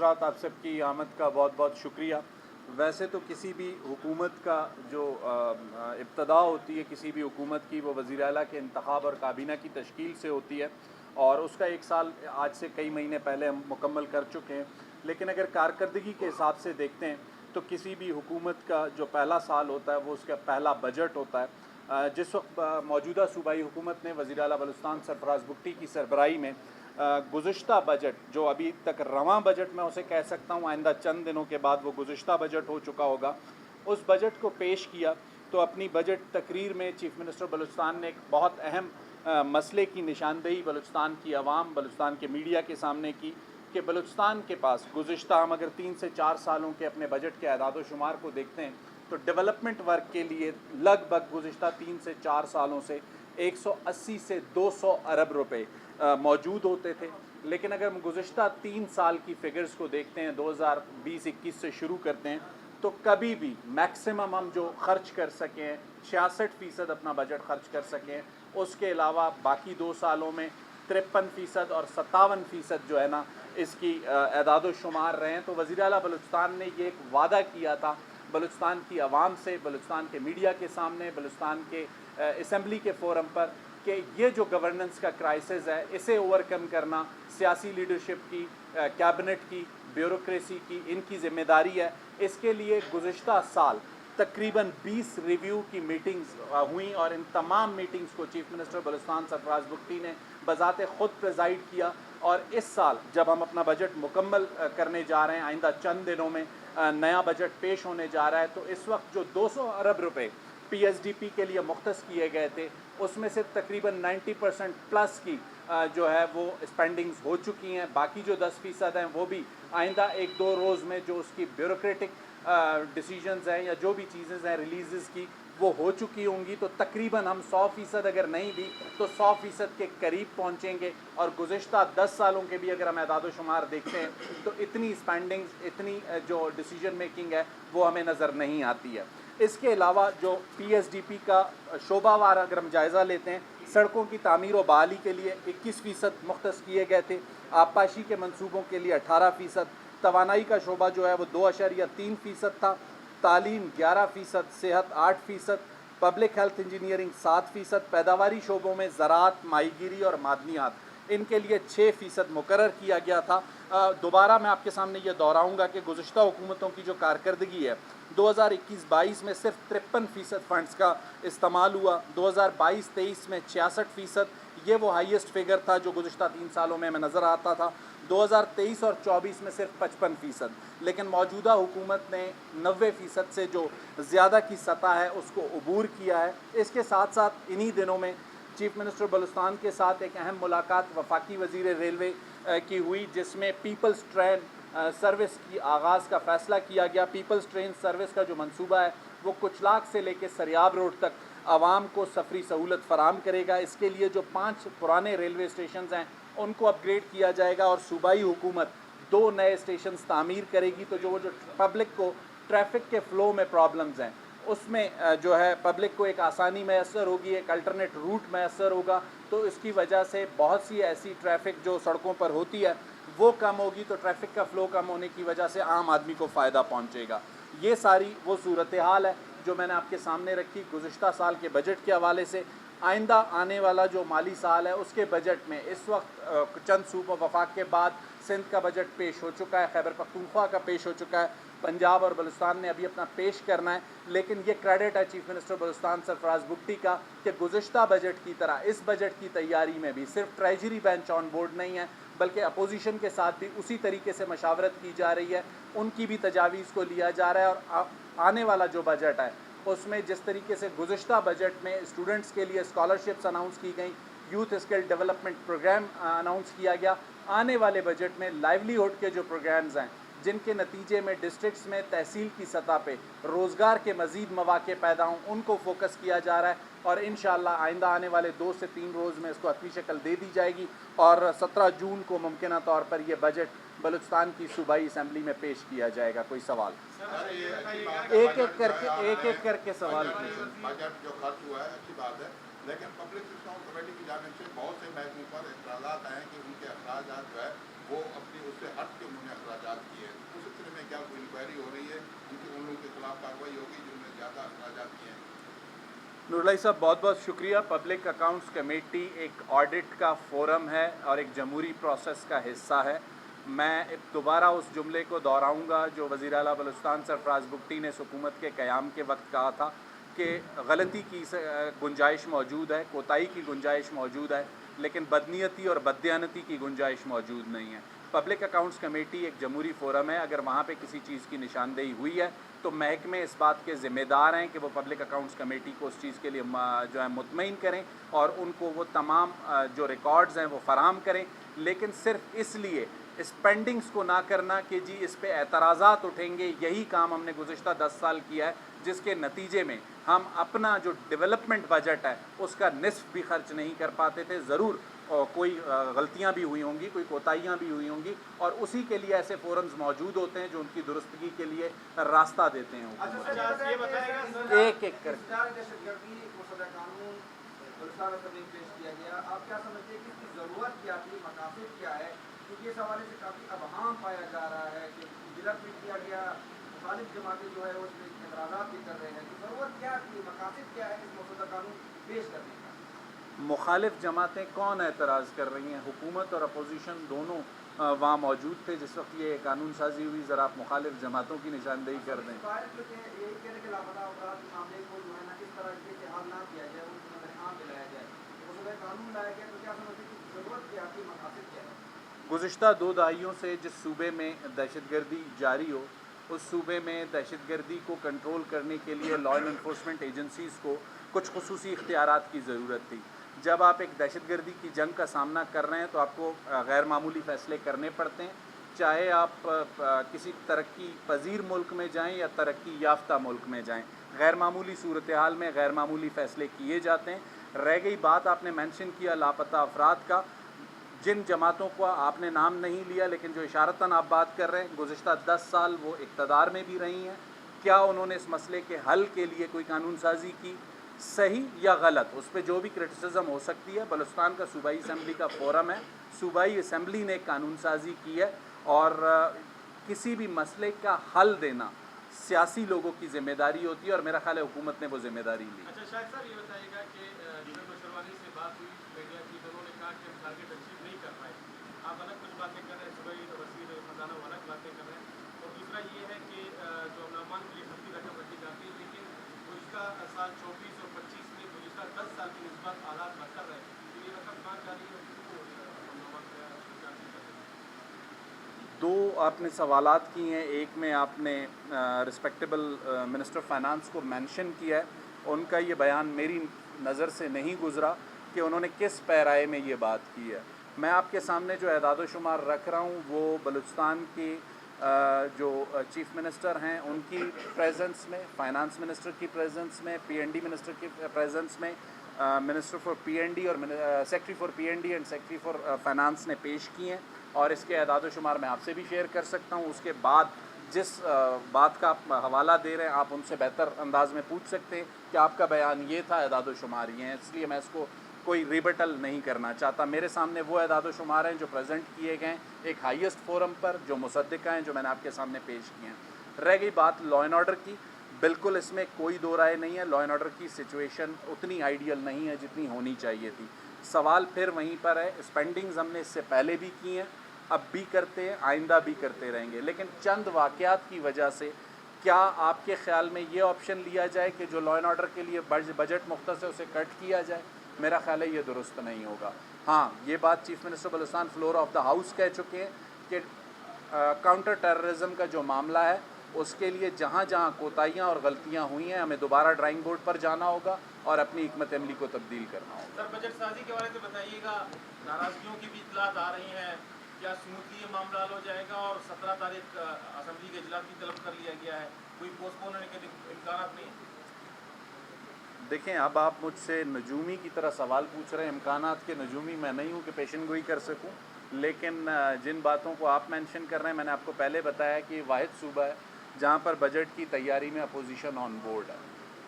حضرات، آپ سب کی آمد کا بہت بہت شکریہ۔ ویسے تو کسی بھی حکومت کا جو ابتدا ہوتی ہے کسی بھی حکومت کی، وہ وزیر اعلیٰ کے انتخاب اور کابینہ کی تشکیل سے ہوتی ہے، اور اس کا 1 سال آج سے کئی مہینے پہلے ہم مکمل کر چکے ہیں۔ لیکن اگر کارکردگی کے حساب سے دیکھتے ہیں تو کسی بھی حکومت کا جو پہلا سال ہوتا ہے وہ اس کا پہلا بجٹ ہوتا ہے۔ جس وقت موجودہ صوبائی حکومت نے وزیر اعلیٰ بلوچستان سرفراز بگٹی کی سربراہی میں گزشتہ بجٹ، جو ابھی تک رواں بجٹ میں اسے کہہ سکتا ہوں، آئندہ چند دنوں کے بعد وہ گزشتہ بجٹ ہو چکا ہوگا، اس بجٹ کو پیش کیا، تو اپنی بجٹ تقریر میں چیف منسٹر بلوچستان نے ایک بہت اہم مسئلے کی نشاندہی بلوچستان کی عوام، بلوچستان کے میڈیا کے سامنے کی، کہ بلوچستان کے پاس گزشتہ ہم اگر 3 سے 4 سالوں کے اپنے بجٹ کے اعداد و شمار کو دیکھتے ہیں تو ڈیولپمنٹ ورک کے لیے لگ بھگ گزشتہ 3 سے 4 سالوں سے 180 سے 200 ارب روپے موجود ہوتے تھے۔ لیکن اگر ہم گزشتہ 3 سال کی فگرز کو دیکھتے ہیں، 2020-21 سے شروع کرتے ہیں، تو کبھی بھی میکسیمم ہم جو خرچ کر سکیں 66% اپنا بجٹ خرچ کر سکیں، اس کے علاوہ باقی 2 سالوں میں 53% اور 57% جو ہے نا اس کی اعداد و شمار رہے ہیں۔ تو وزیر اعلیٰ بلوچستان نے یہ ایک وعدہ کیا تھا بلوچستان کی عوام سے، بلوچستان کے میڈیا کے سامنے، بلوچستان کے اسمبلی کے فورم پر، کہ یہ جو گورننس کا کرائسس ہے اسے اوورکم کرنا سیاسی لیڈرشپ کی، کیبنٹ کی، بیوروکریسی کی، ان کی ذمہ داری ہے۔ اس کے لیے گزشتہ سال تقریباً 20 ریویو کی میٹنگز ہوئیں، اور ان تمام میٹنگز کو چیف منسٹر بلوچستان سرفراز بگٹی نے بذات خود پریزائڈ کیا۔ اور اس سال جب ہم اپنا بجٹ مکمل کرنے جا رہے ہیں، آئندہ چند دنوں میں نیا بجٹ پیش ہونے جا رہا ہے، تو اس وقت جو 200 ارب روپے پی ایس ڈی پی کے لیے مختص کیے گئے تھے، اس میں سے تقریباً 90% پلس کی جو ہے وہ اسپینڈنگز ہو چکی ہیں۔ باقی جو 10% ہیں وہ بھی آئندہ 1-2 روز میں جو اس کی بیوروکریٹک ڈیسیجنز ہیں یا جو بھی چیزیں ہیں ریلیزز کی، وہ ہو چکی ہوں گی۔ تو تقریباً ہم 100% اگر نہیں بھی تو 100% کے قریب پہنچیں گے۔ اور گزشتہ 10 سالوں کے بھی اگر ہم اعداد و شمار دیکھتے ہیں تو اتنی اسپینڈنگز، اتنی جو ڈیسیجن میکنگ ہے وہ ہمیں نظر نہیں آتی ہے۔ اس کے علاوہ جو پی ایس ڈی پی کا شعبہ وار اگر ہم جائزہ لیتے ہیں، سڑکوں کی تعمیر و بحالی کے لیے 21% مختص کیے گئے تھے، آبپاشی کے منصوبوں کے لیے 18%، توانائی کا شعبہ جو ہے وہ 2.3% تھا، تعلیم 11%، صحت 8%، پبلک ہیلتھ انجینئرنگ 7%، پیداواری شعبوں میں زراعت، ماہی گیری اور معدنیات ان کے لیے 6% مقرر کیا گیا تھا۔ دوبارہ میں آپ کے سامنے یہ دہراؤں گا کہ گزشتہ حکومتوں کی جو کارکردگی ہے 2021-22 میں صرف 53% فنڈز کا استعمال ہوا، 2022-23 میں 66%، یہ وہ ہائیسٹ فگر تھا جو گزشتہ 3 سالوں میں ہمیں نظر آتا تھا۔ 2023 اور 24 میں صرف 55%، لیکن موجودہ حکومت نے 90% سے جو زیادہ کی سطح ہے اس کو عبور کیا ہے۔ اس کے ساتھ ساتھ انہی دنوں میں چیف منسٹر بلوچستان کے ساتھ ایک اہم ملاقات وفاقی وزیر ریلوے کی ہوئی، جس میں پیپلز ٹرین سروس کی آغاز کا فیصلہ کیا گیا۔ پیپلز ٹرین سروس کا جو منصوبہ ہے وہ کچلاک سے لے کے سریاب روڈ تک عوام کو سفری سہولت فراہم کرے گا۔ اس کے لیے جو 5 پرانے ریلوے اسٹیشنز ہیں ان کو اپ گریڈ کیا جائے گا، اور صوبائی حکومت 2 نئے اسٹیشنز تعمیر کرے گی۔ تو جو پبلک کو ٹریفک کے فلو میں پرابلمز ہیں اس میں جو ہے پبلک کو ایک آسانی میسر ہوگی، ایک الٹرنیٹ روٹ میسر ہوگا، تو اس کی وجہ سے بہت سی ایسی ٹریفک جو سڑکوں پر ہوتی ہے وہ کم ہوگی، تو ٹریفک کا فلو کم ہونے کی وجہ سے عام آدمی کو فائدہ پہنچے گا۔ یہ ساری وہ صورتحال ہے جو میں نے آپ کے سامنے رکھی گزشتہ سال کے بجٹ کے حوالے سے۔ آئندہ آنے والا جو مالی سال ہے اس کے بجٹ میں اس وقت چند صوبوں وفاق کے بعد سندھ کا بجٹ پیش ہو چکا ہے، خیبر پختونخوا کا پیش ہو چکا ہے، پنجاب اور بلوچستان نے ابھی اپنا پیش کرنا ہے۔ لیکن یہ کریڈٹ ہے چیف منسٹر بلوچستان سرفراز بگٹی کا کہ گزشتہ بجٹ کی طرح اس بجٹ کی تیاری میں بھی صرف ٹریجری بینچ آن بورڈ نہیں ہے، بلکہ اپوزیشن کے ساتھ بھی اسی طریقے سے مشاورت کی جا رہی ہے، ان کی بھی تجاویز کو لیا جا رہا ہے۔ اور آنے والا جو بجٹ ہے اس میں جس طریقے سے گزشتہ بجٹ میں اسٹوڈنٹس کے لیے اسکالرشپس اناؤنس کی گئیں، youth skill development programme announce کیا گیا، آنے والے بجٹ میں لائیولی ہوڈ کے جو پروگرامز ہیں جن کے نتیجے میں ڈسٹرکٹس میں تحصیل کی سطح پہ روزگار کے مزید مواقع پیدا ہوں، ان کو فوکس کیا جا رہا ہے۔ اور انشاءاللہ آئندہ آنے والے 2 سے 3 روز میں اس کو حتمی شکل دے دی جائے گی، اور 17 جون کو ممکنہ طور پر یہ بجٹ بلوچستان کی صوبائی اسمبلی میں پیش کیا جائے گا۔ کوئی سوال؟ ایک ایک کر کے سوال کیجیے۔ بجٹ جو خرچ ہوا ہے اچھی بات ہے، لیکن پبلک سسٹم کمیٹی کی جانب سے بہت سے محکموں پر اعتراضات آئے ہیں کہ ان کے اخراجات جو ہے وہ اپنی اس سے ہٹ کے انہوں نے اخراجات کیے नूरुल्लाह साहब, बहुत बहुत शुक्रिया। पब्लिक अकाउंट्स कमेटी एक ऑडिट का फोरम है और एक जमहूरी प्रोसेस का हिस्सा है। मैं दोबारा उस जुमले को दोहराऊंगा जो वज़ीर आला बलूचिस्तान सरफराज बुगटी ने इस हुकूमत के क़याम के वक्त कहा था कि गलती की गुंजाइश मौजूद है, कोताही की गुंजाइश मौजूद है, लेकिन बदनीयती और बददियानती की गुंजाइश मौजूद नहीं है। पब्लिक अकाउंट्स कमेटी एक जमहूरी फोरम है। अगर वहाँ पे किसी चीज़ की निशानदेही हुई है तो महकमे इस बात के ज़िम्मेदार हैं कि वो पब्लिक अकाउंट्स कमेटी को उस चीज़ के लिए जो है मुतमईन करें और उनको वो तमाम जो रिकॉर्ड्स हैं वो फ़राहम करें। लेकिन सिर्फ इसलिए स्पेंडिंग्स को ना करना कि जी इस पे एतराज़ात उठेंगे, यही काम हमने गुज़िश्ता 10 साल किया है, जिसके नतीजे में हम अपना जो डेवलपमेंट बजट है उसका निस्फ भी खर्च नहीं कर पाते थे। ज़रूर कोई गलतियां भी हुई होंगी, कोई कोताहियां भी हुई होंगी, और उसी के लिए ऐसे फोरम्स मौजूद होते हैं जो उनकी दुरुस्तगी के लिए रास्ता देते हैं। एक एक कर पेश किया गया, आप क्या समझते हैं कि इसकी ज़रूरत क्या थी, मकासद क्या है? क्योंकि इस हवाले से काफ़ी अबहाम पाया जा रहा है कि गिरफ्त भी किया गया, मुखालिफ जमातें जो है वो इसमें एतराज़ात भी कर रहे हैं, तो ज़रूरत क्या थी, मकासद क्या है इस मसौदा कानून पेश करने का? मुखालिफ जमातें कौन एतराज़ कर रही हैं? हुकूमत और अपोजिशन दोनों वहाँ मौजूद थे जिस वक्त ये कानून साजी हुई। ज़रा आप मुखालिफ जमातों की निशानदेही कर दें। यही कहने के लापता अफराद के मामले को जो है ना इस तरह के हाल ना किया जाए, उनको नजर दिलाया जाए, मसौदा कानून लाया गया, तो क्या समझते हैं कि ज़रूरत क्या थी, मकासद क्या है? गुज़िश्ता 2 दहाइयों से जिस सूबे में दहशतगर्दी जारी हो, उस सूबे में दहशतगर्दी को कंट्रोल करने के लिए लॉ एंड एनफोर्समेंट एजेंसीज़ को कुछ खुसूसी इख्तियारात की ज़रूरत थी। जब आप एक दहशतगर्दी की जंग का सामना कर रहे हैं तो आपको गैर मामूली फ़ैसले करने पड़ते हैं, चाहे आप किसी तरक्की पजीर मुल्क में जाएं या तरक्की याफ्ता मुल्क में जाएं। गैर मामूली सूरत हाल में गैर मामूली फ़ैसले किए जाते हैं। रह गई बात, आपने मेंशन किया लापता अफराद का, जिन जमातों को आपने नाम नहीं लिया लेकिन जो इशारतन आप बात कर रहे हैं, गुज़िश्ता 10 साल वो इक़्तिदार में भी रही हैं। क्या उन्होंने इस मसले के हल के लिए कोई कानून साजी की? सही या गलत, उस पर जो भी क्रिटिसिज्म हो सकती है, बलूचिस्तान का सूबाई असम्बली का फोरम है, सूबाई असम्बली ने कानून साजी की है और किसी भी मसले का हल देना सियासी लोगों की ज़िम्मेदारी होती है और मेरा ख्याल है हुकूमत ने वो ज़िम्मेदारी ली। अच्छा शायद साहब, ये बताइएगा कि जब मशरवानी से बात हुई मीडिया की तो उन्होंने कहा कि हम टारगेट अचीव नहीं कर पाए। आप अलग कुछ बातें कर रहे हैं, सूबाई वज़ीर ख़जाना वो अलग बातें कर रहे हैं, और दूसरा ये है कि जो अमलामान के लिए खर्ची रकम रखी जाती है, लेकिन गुज़िश्ता साल 24 और 25 में गुज़िश्ता 10 साल की निस्बत आलात बदतर रहे, तो ये रकम कहाँ जा रही है? दो आपने सवालात की हैं, एक में आपने रिस्पेक्टेबल मिनिस्टर फाइनेंस को मेंशन किया है, उनका ये बयान मेरी नज़र से नहीं गुज़रा कि उन्होंने किस पैराए में ये बात की है। मैं आपके सामने जो एदाद शुमार रख रहा हूँ वो बलूचिस्तान की जो चीफ़ मिनिस्टर हैं उनकी प्रेजेंस में, फाइनेंस मिनिस्टर की प्रेजेंस में, पीएनडी मिनिस्टर की प्रेजेंस में, मिनिस्टर फॉर पीएनडी और secretary for PND and secretary for finance ने पेश किए हैं, और इसके एदाद शुमार मैं आपसे भी शेयर कर सकता हूँ। उसके बाद जिस बात का आप हवाला दे रहे हैं आप उनसे बेहतर अंदाज में पूछ सकते हैं कि आपका बयान ये था, एदाद शुमार ये हैं, इसलिए मैं इसको कोई रिबटल नहीं करना चाहता। मेरे सामने वो एदाद शुमार हैं जो प्रेजेंट किए गए एक हाईएस्ट फोरम पर, जो मुसद्दिक़ा हैं, जो मैंने आपके सामने पेश किए हैं। रह गई बात लॉ एंड ऑर्डर की, बिल्कुल इसमें कोई दो राय नहीं है, लॉ एंड ऑर्डर की सिचुएशन उतनी आइडियल नहीं है जितनी होनी चाहिए थी। सवाल फिर वहीं पर है, स्पेंडिंग्स हमने इससे पहले भी की हैं, अब भी करते हैं, आइंदा भी करते रहेंगे, लेकिन चंद वाक़यात की वजह से क्या आपके ख़्याल में ये ऑप्शन लिया जाए कि जो लॉ एंड ऑर्डर के लिए बजट मुख्तस है उसे कट किया जाए? मेरा ख्याल है ये दुरुस्त नहीं होगा। हाँ, ये बात chief minister Balochistan floor of the house कह चुके हैं कि काउंटर टेररिज्म का जो मामला है उसके लिए जहाँ जहाँ कोताहियाँ और गलतियाँ हुई हैं हमें दोबारा ड्राइंग बोर्ड पर जाना होगा और अपनी हिकमत अमली को तब्दील करना होगा। सर, बजट साजी के बारे में बताइएगा, नाराज़गियों की भी इतलात आ रही हैं, क्या स्मूथली ये मामला हल हो जाएगा? और 17 तारीख असेंबली के इजलास भी तलब कर लिया गया है, कोई पोस्टपोन होने के इम्कान नहीं है? देखें, अब आप मुझसे नजूमी की तरह सवाल पूछ रहे हैं, इम्कानात के नजूमी मैं नहीं हूँ कि पेशन गोई कर सकूँ, लेकिन जिन बातों को आप मेंशन कर रहे हैं मैंने आपको पहले बताया कि वाहिद सूबा है जहाँ पर बजट की तैयारी में अपोजिशन ऑन बोर्ड है।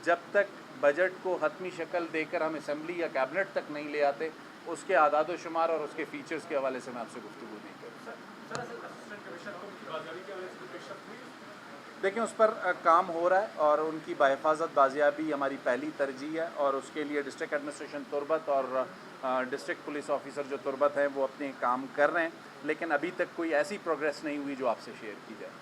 जब तक बजट को हतमी शक्ल देकर हम असम्बली या कैबिनेट तक नहीं ले आते, उसके आदाद शुमार और उसके फीचर्स के हवाले से मैं आपसे गुफ्तगू नहीं करूँ। देखिए उस पर काम हो रहा है और उनकी बाहिफाजत बाजियाबी हमारी पहली तरजीह है और उसके लिए डिस्ट्रिक्ट एडमिनिस्ट्रेशन तुरबत और डिस्ट्रिक्ट पुलिस ऑफिसर जो तुरबत हैं वो अपने काम कर रहे हैं, लेकिन अभी तक कोई ऐसी प्रोग्रेस नहीं हुई जो आपसे शेयर की जाए।